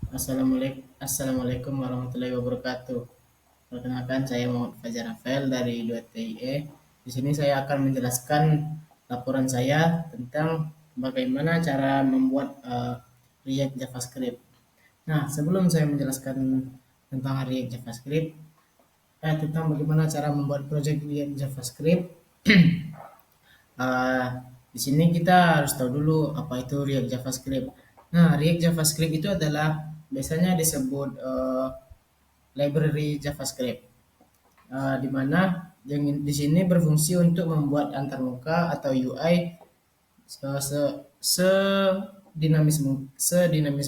Assalamualaikum warahmatullahi wabarakatuh. Perkenalkan, saya Muhammad Fajar Rafael dari 2TIE. Di sini saya akan menjelaskan laporan saya tentang bagaimana cara membuat React JavaScript. Nah, sebelum saya menjelaskan tentang React JavaScript, tentang bagaimana cara membuat project React JavaScript, eh, di sini kita harus tahu dulu apa itu React JavaScript. Nah, React JavaScript itu adalah biasanya disebut library JavaScript, di mana di sini berfungsi untuk membuat antarmuka atau UI se- se- sedinamis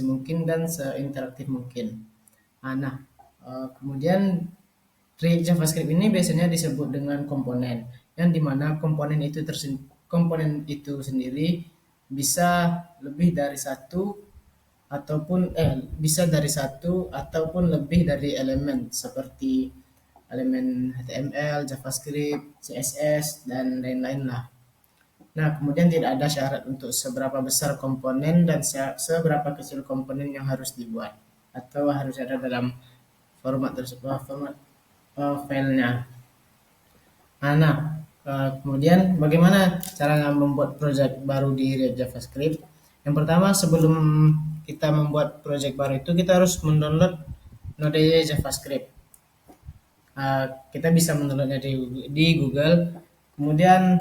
mungkin dan seinteraktif mungkin. Nah, kemudian React JavaScript ini biasanya disebut dengan komponen, yang dimana komponen itu sendiri bisa lebih dari satu bisa dari satu ataupun lebih dari elemen seperti elemen HTML, JavaScript, CSS, dan lain-lain lah. Nah, kemudian tidak ada syarat untuk seberapa besar komponen dan seberapa kecil komponen yang harus dibuat atau harus ada dalam format tersebut, format filenya. Nah, kemudian bagaimana cara membuat project baru di React JavaScript? Yang pertama, sebelum kita membuat project baru itu kita harus mendownload Node JavaScript. Kita bisa mendownloadnya di Google. Kemudian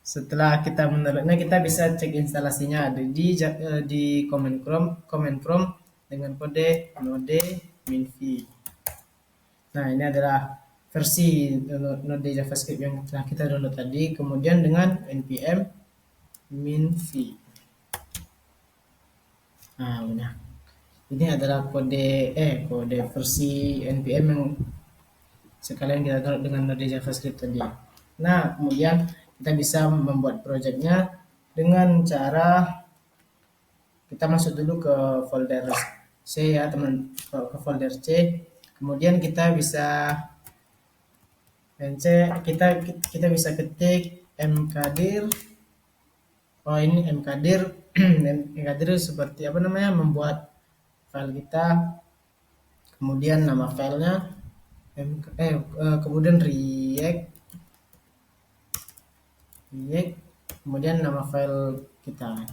setelah kita mendownloadnya, kita bisa cek instalasinya ada di command prompt dengan kode node minv. Nah, ini adalah versi Node JavaScript yang telah kita download tadi, kemudian dengan npm minv. Nah, udah. Ini adalah kode versi npm yang sekalian kita download dengan Node JavaScript tadi. Nah, kemudian kita bisa membuat projectnya dengan cara kita masuk dulu ke folder C ya teman, ke folder C. Kemudian kita bisa kita kita bisa ketik mkdir. Oh, ini mkdir. Mkdir seperti apa namanya, membuat file kita. Kemudian nama filenya kemudian react, kemudian nama file kita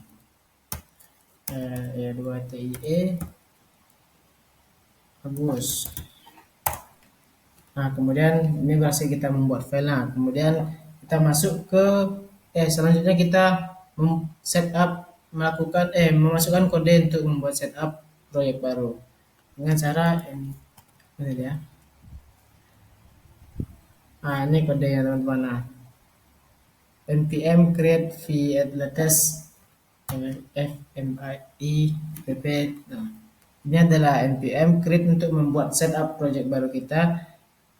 ya 2TIE bagus. Nah, kemudian ini berhasil kita membuat file. Nah, kemudian kita masuk ke selanjutnya kita memasukkan kode untuk membuat setup proyek baru dengan cara ini ya. Nah, ini kodenya teman-teman. Nah, npm create v at latest fmipp. Nah, ini adalah npm create untuk membuat setup project baru kita.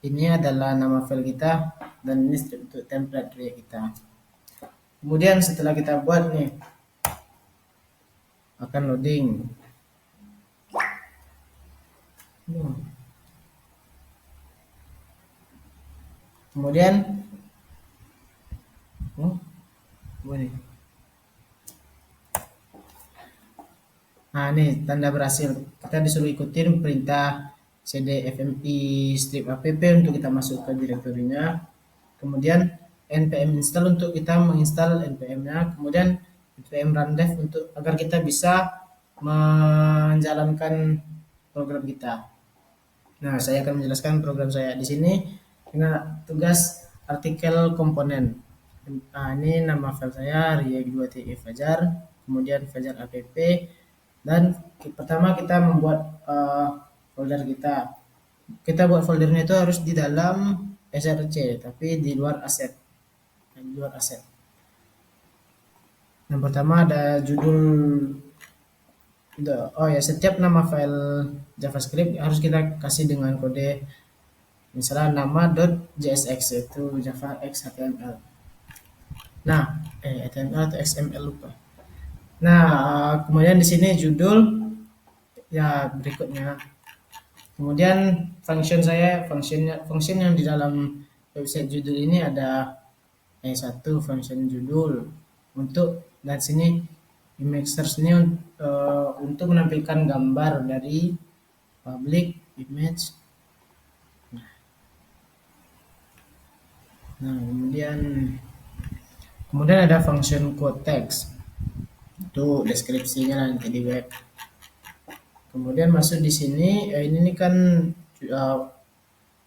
Ini adalah nama file kita dan ini untuk template React kita. Kemudian setelah kita buat nih, akan loading. Kemudian boleh. Nah, ini tanda berhasil. Kita disuruh ikutin perintah cd fmi strip app untuk kita masuk ke direktorinya. Kemudian npm install untuk kita menginstal npm-nya. Kemudian npm run dev untuk agar kita bisa menjalankan program kita. Nah, saya akan menjelaskan program saya di sini dengan tugas artikel komponen. Nah, ini nama file saya React 2TIE Fajar, kemudian Fajar app, dan pertama kita membuat folder kita. Kita buat foldernya itu harus di dalam src, tapi di luar aset. Yang pertama ada judul. Oh ya, setiap nama file JavaScript harus kita kasih dengan kode, misalnya nama.jsx, yaitu Java X HTML. Nah, HTML atau XML lupa. Nah, kemudian di sini judul ya berikutnya. Kemudian function yang di dalam website judul ini ada satu function judul untuk, dan sini Image search ini untuk menampilkan gambar dari public image. Nah, kemudian ada function quote text. Itu deskripsinya nanti di web. Kemudian masuk di sini, ini nih kan eh,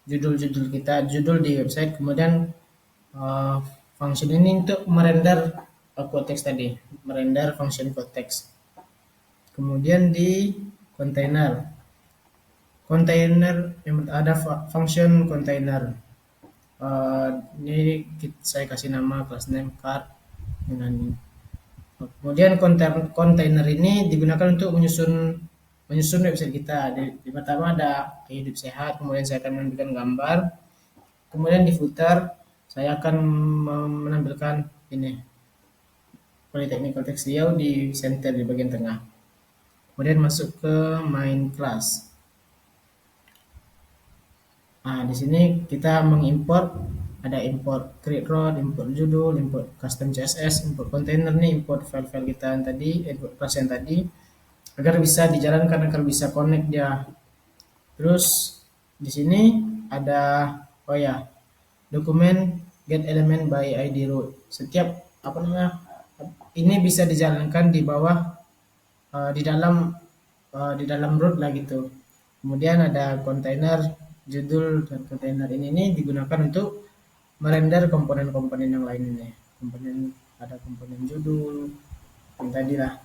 judul-judul kita, judul di website. Kemudian eh, function ini untuk merender quote text tadi, merender function quote text. Kemudian di container, yang ada function container. Ini saya kasih nama class name card dengan ini. Kemudian kontainer ini digunakan untuk menyusun website kita. Di pertama ada hidup sehat, kemudian saya akan menampilkan gambar, kemudian di footer saya akan menampilkan ini Polytechnical Text Riau di center di bagian tengah. Kemudian masuk ke main class. Nah, di sini kita mengimport, ada import create road, import judul, import custom CSS, import container nih, import file-file kita yang tadi, import class yang tadi, agar bisa dijalankan, agar bisa connect dia. Terus di sini ada dokumen get element by ID root. Setiap ini bisa dijalankan di bawah di dalam root lah gitu. Kemudian ada kontainer judul dan kontainer ini nih digunakan untuk merender komponen-komponen yang lain ini. Ada komponen judul yang tadi lah.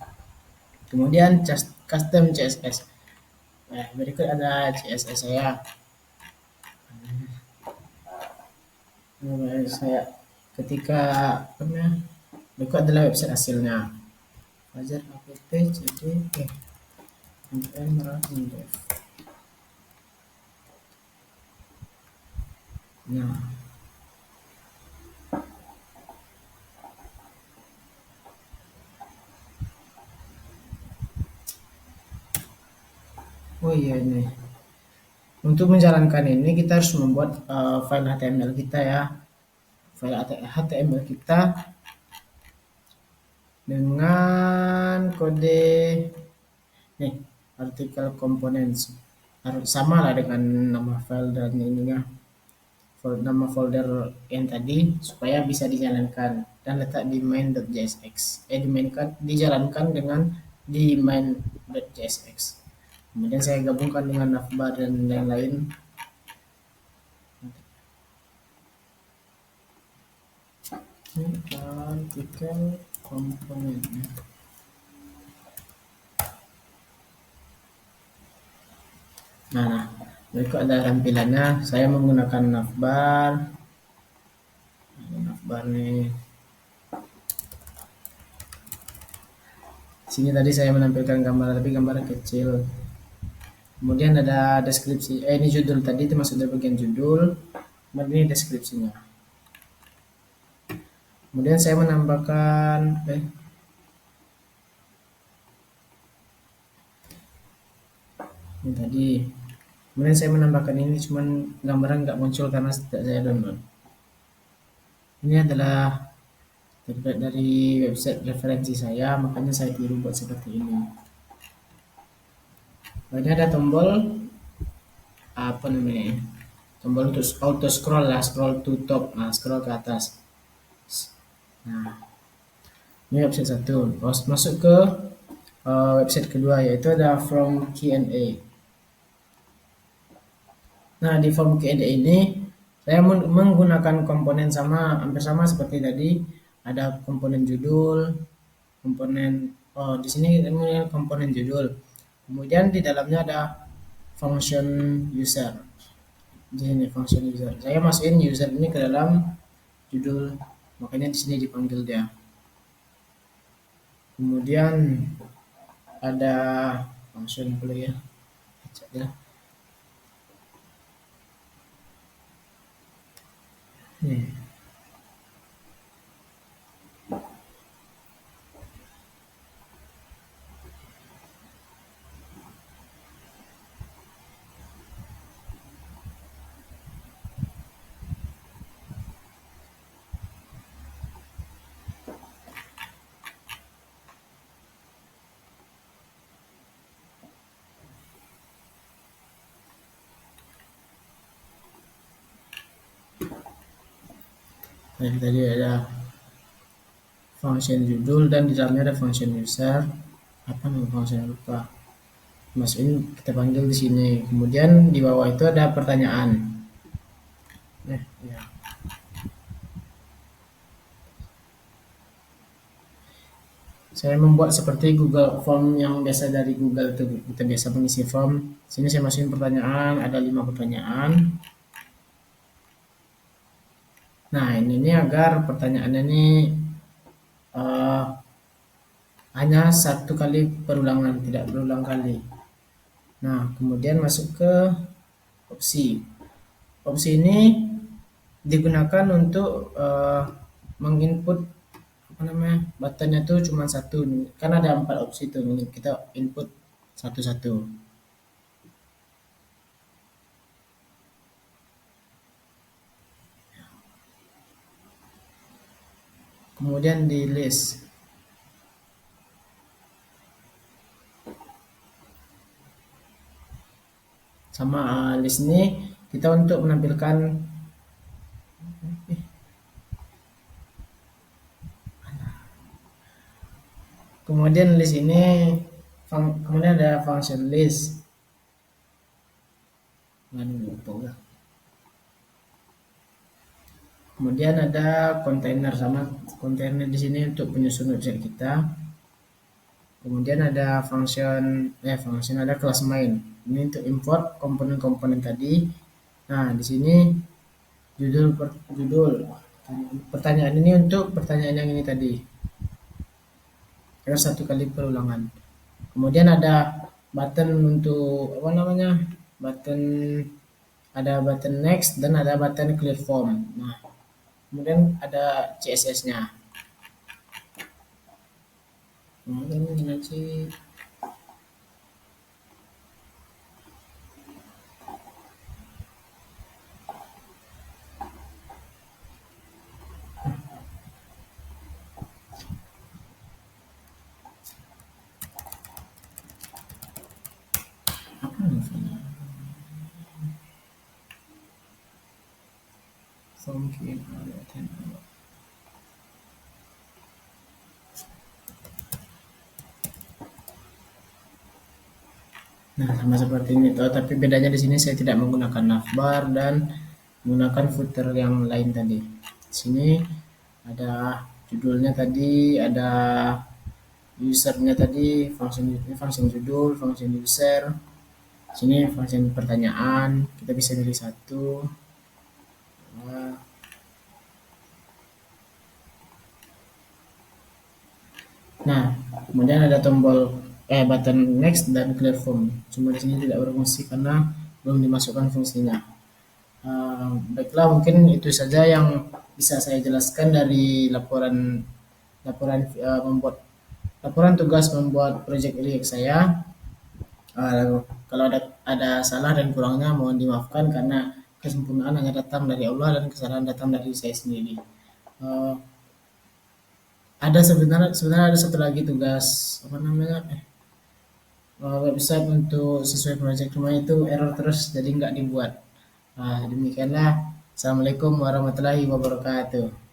Kemudian custom CSS. Nah, berikut ada CSS saya. Saya ketika berikut adalah website hasilnya. Fajar apt cd indef. Nah, oh iya ini. Untuk menjalankan ini kita harus membuat file HTML kita ya. File HTML kita dengan kode nih artikel components harus sama lah dengan nama file dan ininya nama folder yang tadi supaya bisa dijalankan dan letak di main.jsx dijalankan dengan di main.jsx. Kemudian saya gabungkan dengan navbar dan lain-lain. Ini artikel komponen. Nah, berikut ada tampilannya. Saya menggunakan navbar. Navbar nih. Sini tadi saya menampilkan gambar, tapi gambarnya kecil. Kemudian ada deskripsi. Ini judul tadi itu masuk dari bagian judul. Kemudian ini deskripsinya. Kemudian saya menambahkan ini tadi. Kemudian saya menambahkan ini, cuman gambaran nggak muncul karena tidak saya download. Ini adalah template dari website referensi saya, makanya saya tiru buat seperti ini. Ini ada tombol apa namanya? Tombol untuk auto scroll lah, scroll to top, scroll ke atas. Nah, ini website satu. Masuk ke website kedua, yaitu ada from Q&A. Nah, di form Q&A ini saya menggunakan komponen hampir sama seperti tadi. Ada komponen judul, di sini komponen judul. Kemudian di dalamnya ada function user. Di sini function user. Saya masukin user ini ke dalam judul, makanya di sini dipanggil dia. Kemudian ada function player. Ya. Tadi ada function judul dan di dalamnya ada function user. Apa nama function, lupa. Masukin, kita panggil di sini. Kemudian di bawah itu ada pertanyaan. Ya. Saya membuat seperti Google Form yang biasa dari Google itu, kita biasa mengisi form. Sini saya masukin pertanyaan, ada 5 pertanyaan. Nah, ini agar pertanyaannya ini uh, hanya satu kali perulangan, tidak berulang kali. Nah, kemudian masuk ke opsi. Opsi ini digunakan untuk menginput apa namanya, buttonnya tuh cuma satu, kan ada 4 opsi tuh, kita input satu-satu. Kemudian di list, sama list ini kita untuk menampilkan kemudian list ini kemudian ada function list. Kemudian ada container, sama container di sini untuk penyusun website kita. Kemudian ada function ada kelas main. Ini untuk import komponen-komponen tadi. Nah, di sini judul pertanyaan ini untuk pertanyaan yang ini tadi. Ada satu kali perulangan. Kemudian ada button untuk apa namanya? Button next dan ada button clear form. Nah, kemudian ada CSS-nya. Kemudian nanti nah, sama seperti ini tuh, tapi bedanya di sini saya tidak menggunakan navbar dan menggunakan footer yang lain tadi. Di sini ada judulnya tadi, ada usernya tadi, function judul, function user. Sini function pertanyaan, kita bisa pilih satu. Nah, kemudian ada tombol button next dan clear form. Cuma di sini tidak berfungsi karena belum dimasukkan fungsinya. Baiklah, mungkin itu saja yang bisa saya jelaskan dari laporan laporan membuat laporan tugas membuat project React saya. Kalau ada salah dan kurangnya mohon dimaafkan karena kesempurnaan hanya datang dari Allah dan kesalahan datang dari saya sendiri. Uh, ada sebenarnya ada satu lagi tugas apa namanya website untuk sesuai project, cuma itu error terus jadi nggak dibuat. Demikianlah. Assalamualaikum warahmatullahi wabarakatuh.